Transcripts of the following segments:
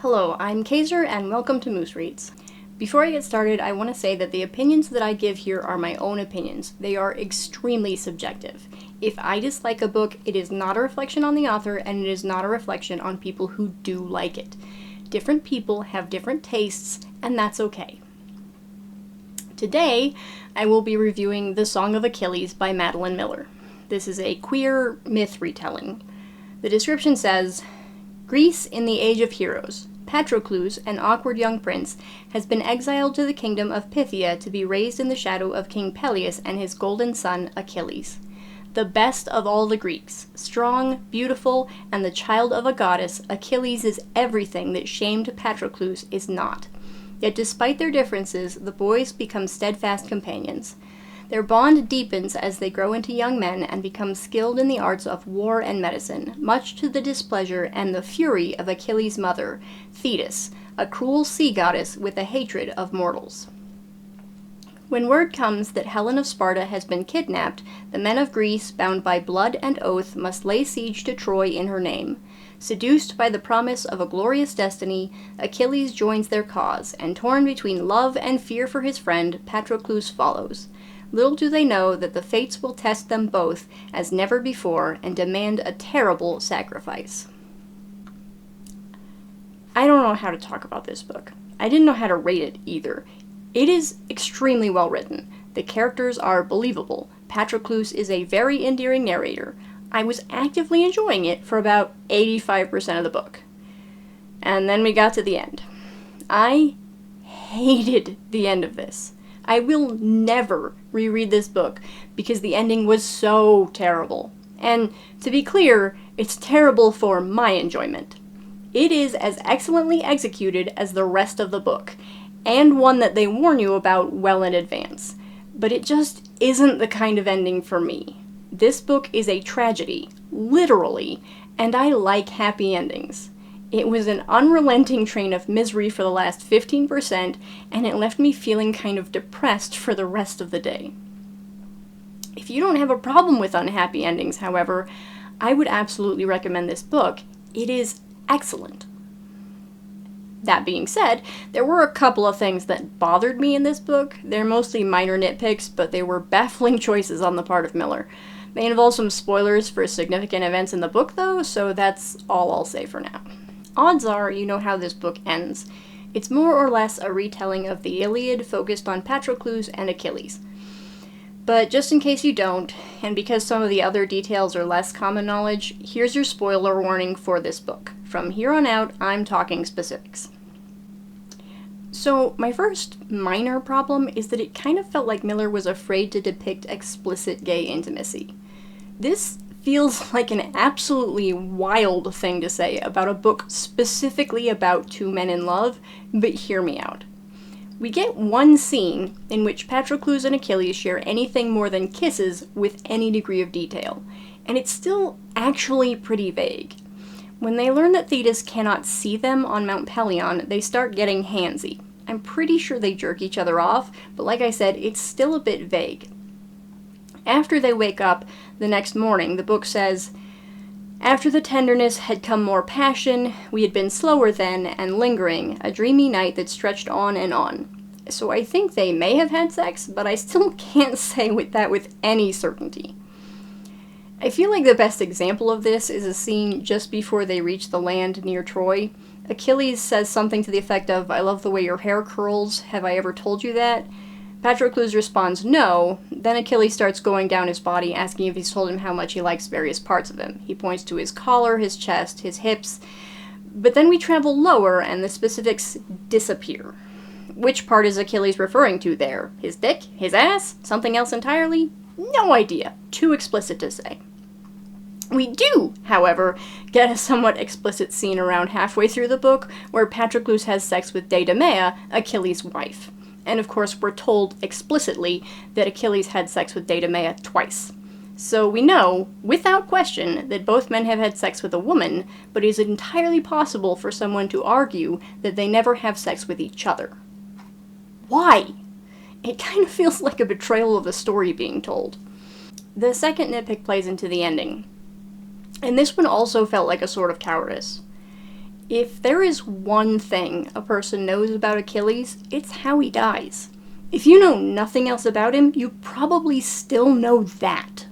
Hello, I'm Kaiser and welcome to Moose Reads. Before I get started, I want to say that the opinions that I give here are my own opinions. They are extremely subjective. If I dislike a book, it is not a reflection on the author and it is not a reflection on people who do like it. Different people have different tastes and that's okay. Today, I will be reviewing The Song of Achilles by Madeline Miller. This is a queer myth retelling. The description says, Greece in the Age of Heroes. Patroclus, an awkward young prince, has been exiled to the kingdom of Phthia to be raised in the shadow of King Peleus and his golden son Achilles. The best of all the Greeks, strong, beautiful, and the child of a goddess, Achilles is everything that shamed Patroclus is not. Yet despite their differences, the boys become steadfast companions. Their bond deepens as they grow into young men and become skilled in the arts of war and medicine, much to the displeasure and the fury of Achilles' mother, Thetis, a cruel sea goddess with a hatred of mortals. When word comes that Helen of Sparta has been kidnapped, the men of Greece, bound by blood and oath, must lay siege to Troy in her name. Seduced by the promise of a glorious destiny, Achilles joins their cause, and torn between love and fear for his friend, Patroclus follows. Little do they know that the fates will test them both as never before and demand a terrible sacrifice. I don't know how to talk about this book. I didn't know how to rate it either. It is extremely well written. The characters are believable. Patroclus is a very endearing narrator. I was actively enjoying it for about 85% of the book. And then we got to the end. I hated the end of this. I will never reread this book because the ending was so terrible. And to be clear, it's terrible for my enjoyment. It is as excellently executed as the rest of the book, and one that they warn you about well in advance. But it just isn't the kind of ending for me. This book is a tragedy, literally, and I like happy endings. It was an unrelenting train of misery for the last 15%, and it left me feeling kind of depressed for the rest of the day. If you don't have a problem with unhappy endings, however, I would absolutely recommend this book. It is excellent. That being said, there were a couple of things that bothered me in this book. They're mostly minor nitpicks, but they were baffling choices on the part of Miller. They involve some spoilers for significant events in the book, though, so that's all I'll say for now. Odds are you know how this book ends. It's more or less a retelling of the Iliad focused on Patroclus and Achilles. But just in case you don't, and because some of the other details are less common knowledge, here's your spoiler warning for this book. From here on out, I'm talking specifics. So, my first minor problem is that it kind of felt like Miller was afraid to depict explicit gay intimacy. This feels like an absolutely wild thing to say about a book specifically about two men in love, but hear me out. We get one scene in which Patroclus and Achilles share anything more than kisses with any degree of detail, and it's still actually pretty vague. When they learn that Thetis cannot see them on Mount Pelion, they start getting handsy. I'm pretty sure they jerk each other off, but like I said, it's still a bit vague. After they wake up the next morning, the book says, After the tenderness had come more passion, we had been slower then, and lingering, a dreamy night that stretched on and on. So I think they may have had sex, but I still can't say that with any certainty. I feel like the best example of this is a scene just before they reach the land near Troy. Achilles says something to the effect of, I love the way your hair curls, have I ever told you that? Patroclus responds no, then Achilles starts going down his body, asking if he's told him how much he likes various parts of him. He points to his collar, his chest, his hips, but then we travel lower and the specifics disappear. Which part is Achilles referring to there? His dick? His ass? Something else entirely? No idea. Too explicit to say. We do, however, get a somewhat explicit scene around halfway through the book where Patroclus has sex with Deidamia, Achilles' wife. And of course, we're told explicitly that Achilles had sex with Deidamia twice. So we know, without question, that both men have had sex with a woman, but it is entirely possible for someone to argue that they never have sex with each other. Why? It kind of feels like a betrayal of the story being told. The second nitpick plays into the ending. And this one also felt like a sort of cowardice. If there is one thing a person knows about Achilles, it's how he dies. If you know nothing else about him, you probably still know that.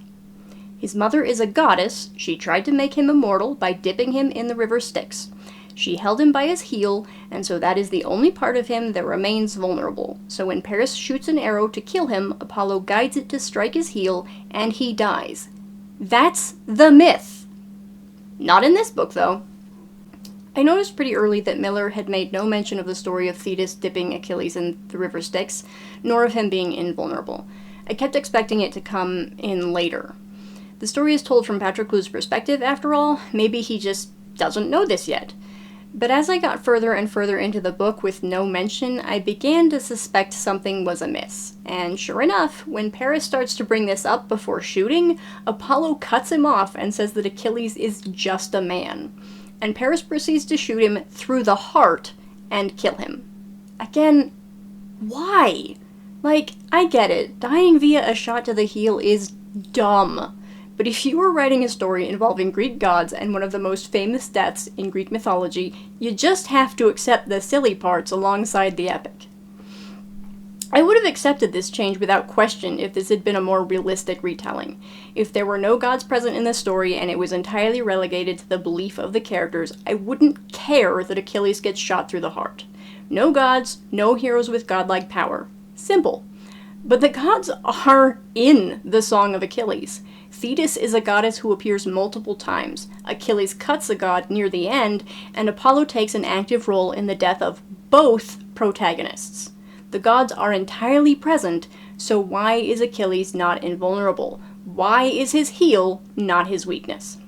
His mother is a goddess. She tried to make him immortal by dipping him in the river Styx. She held him by his heel, and so that is the only part of him that remains vulnerable. So when Paris shoots an arrow to kill him, Apollo guides it to strike his heel, and he dies. That's the myth. Not in this book, though. I noticed pretty early that Miller had made no mention of the story of Thetis dipping Achilles in the river Styx, nor of him being invulnerable. I kept expecting it to come in later. The story is told from Patroclus' perspective, after all. Maybe he just doesn't know this yet. But as I got further and further into the book with no mention, I began to suspect something was amiss. And sure enough, when Paris starts to bring this up before shooting, Apollo cuts him off and says that Achilles is just a man. And Paris proceeds to shoot him through the heart and kill him. Again, why? Like, I get it, dying via a shot to the heel is dumb. But if you were writing a story involving Greek gods and one of the most famous deaths in Greek mythology, you just have to accept the silly parts alongside the epic. I would have accepted this change without question if this had been a more realistic retelling. If there were no gods present in the story and it was entirely relegated to the belief of the characters, I wouldn't care that Achilles gets shot through the heart. No gods, no heroes with godlike power. Simple. But the gods are in the Song of Achilles. Thetis is a goddess who appears multiple times. Achilles cuts a god near the end, and Apollo takes an active role in the death of both protagonists. The gods are entirely present, so why is Achilles not invulnerable? Why is his heel not his weakness?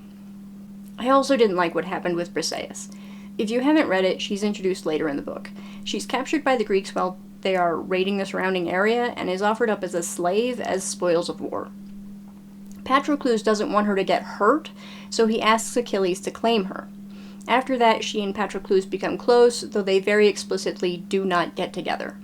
I also didn't like what happened with Briseis. If you haven't read it, she's introduced later in the book. She's captured by the Greeks while they are raiding the surrounding area, and is offered up as a slave as spoils of war. Patroclus doesn't want her to get hurt, so he asks Achilles to claim her. After that, she and Patroclus become close, though they very explicitly do not get together.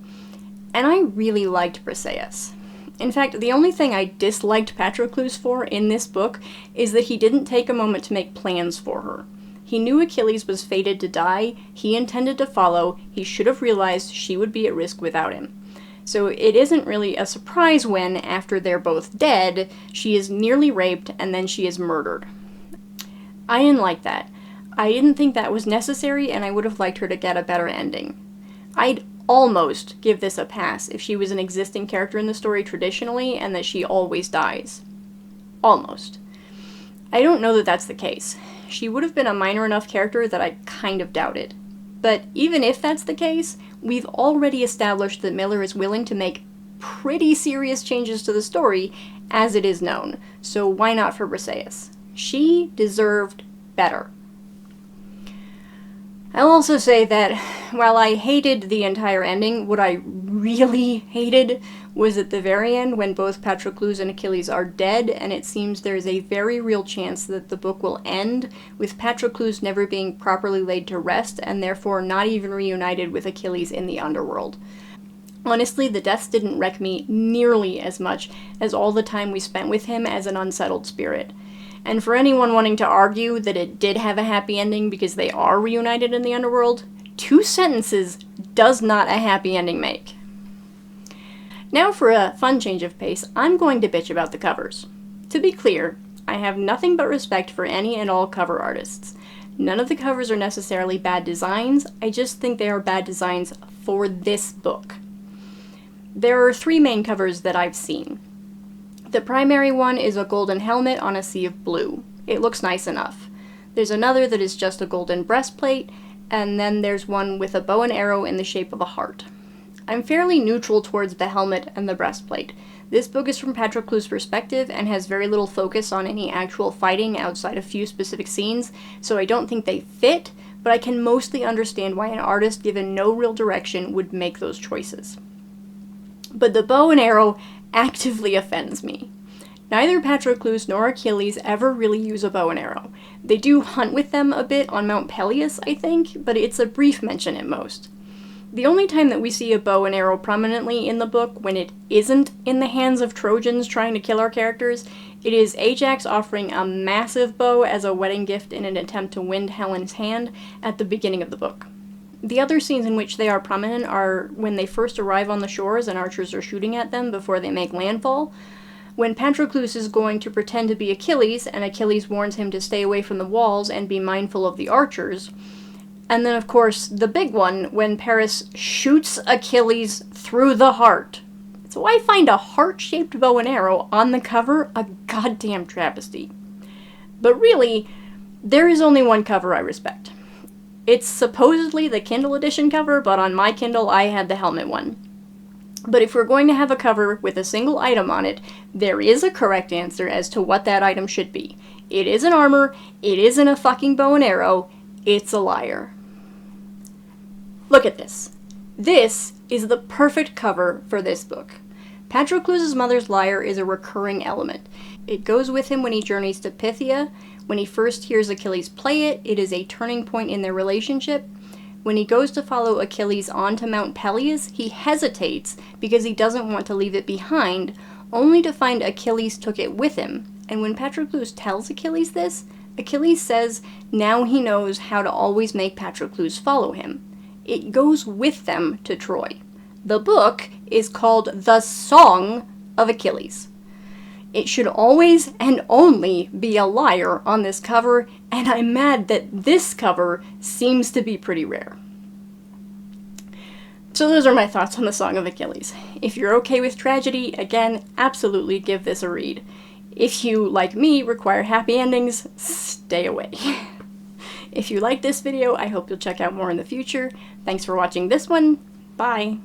And I really liked Briseis. In fact, the only thing I disliked Patroclus for in this book is that he didn't take a moment to make plans for her. He knew Achilles was fated to die, he intended to follow, he should have realized she would be at risk without him. So it isn't really a surprise when, after they're both dead, she is nearly raped and then she is murdered. I didn't like that. I didn't think that was necessary, and I would have liked her to get a better ending. I'd almost give this a pass if she was an existing character in the story traditionally and that she always dies. Almost. I don't know that that's the case. She would have been a minor enough character that I kind of doubted. But even if that's the case, we've already established that Miller is willing to make pretty serious changes to the story as it is known, so why not for Briseis? She deserved better. I'll also say that while I hated the entire ending, what I really hated was at the very end when both Patroclus and Achilles are dead, and it seems there's a very real chance that the book will end with Patroclus never being properly laid to rest and therefore not even reunited with Achilles in the underworld. Honestly, the deaths didn't wreck me nearly as much as all the time we spent with him as an unsettled spirit. And for anyone wanting to argue that it did have a happy ending because they are reunited in the underworld, 2 sentences does not a happy ending make. Now for a fun change of pace, I'm going to bitch about the covers. To be clear, I have nothing but respect for any and all cover artists. None of the covers are necessarily bad designs, I just think they are bad designs for this book. There are 3 main covers that I've seen. The primary one is a golden helmet on a sea of blue. It looks nice enough. There's another that is just a golden breastplate, and then there's one with a bow and arrow in the shape of a heart. I'm fairly neutral towards the helmet and the breastplate. This book is from Patroclus' perspective and has very little focus on any actual fighting outside a few specific scenes, so I don't think they fit, but I can mostly understand why an artist given no real direction would make those choices. But the bow and arrow actively offends me. Neither Patroclus nor Achilles ever really use a bow and arrow. They do hunt with them a bit on Mount Peleus, I think, but it's a brief mention at most. The only time that we see a bow and arrow prominently in the book, when it isn't in the hands of Trojans trying to kill our characters, It is Ajax offering a massive bow as a wedding gift in an attempt to win Helen's hand at the beginning of the book. The other scenes in which they are prominent are when they first arrive on the shores and archers are shooting at them before they make landfall, when Patroclus is going to pretend to be Achilles, and Achilles warns him to stay away from the walls and be mindful of the archers. And then, of course, the big one, when Paris shoots Achilles through the heart. So I find a heart-shaped bow and arrow on the cover a goddamn travesty. But really, there is only one cover I respect. It's supposedly the Kindle edition cover, but on my Kindle I had the helmet one. But if we're going to have a cover with a single item on it, there is a correct answer as to what that item should be. It isn't armor, it isn't a fucking bow and arrow, it's a lyre. Look at this. This is the perfect cover for this book. Patroclus' mother's lyre is a recurring element. It goes with him when he journeys to Pythia. When he first hears Achilles play it, it is a turning point in their relationship. When he goes to follow Achilles onto Mount Peleus, he hesitates because he doesn't want to leave it behind, only to find Achilles took it with him. And when Patroclus tells Achilles this, Achilles says now he knows how to always make Patroclus follow him. It goes with them to Troy. The book is called The Song of Achilles. It should always and only be a lyre on this cover, and I'm mad that this cover seems to be pretty rare. So those are my thoughts on the Song of Achilles. If you're okay with tragedy, again, absolutely give this a read. If you, like me, require happy endings, stay away. If you like this video, I hope you'll check out more in the future. Thanks for watching this one. Bye!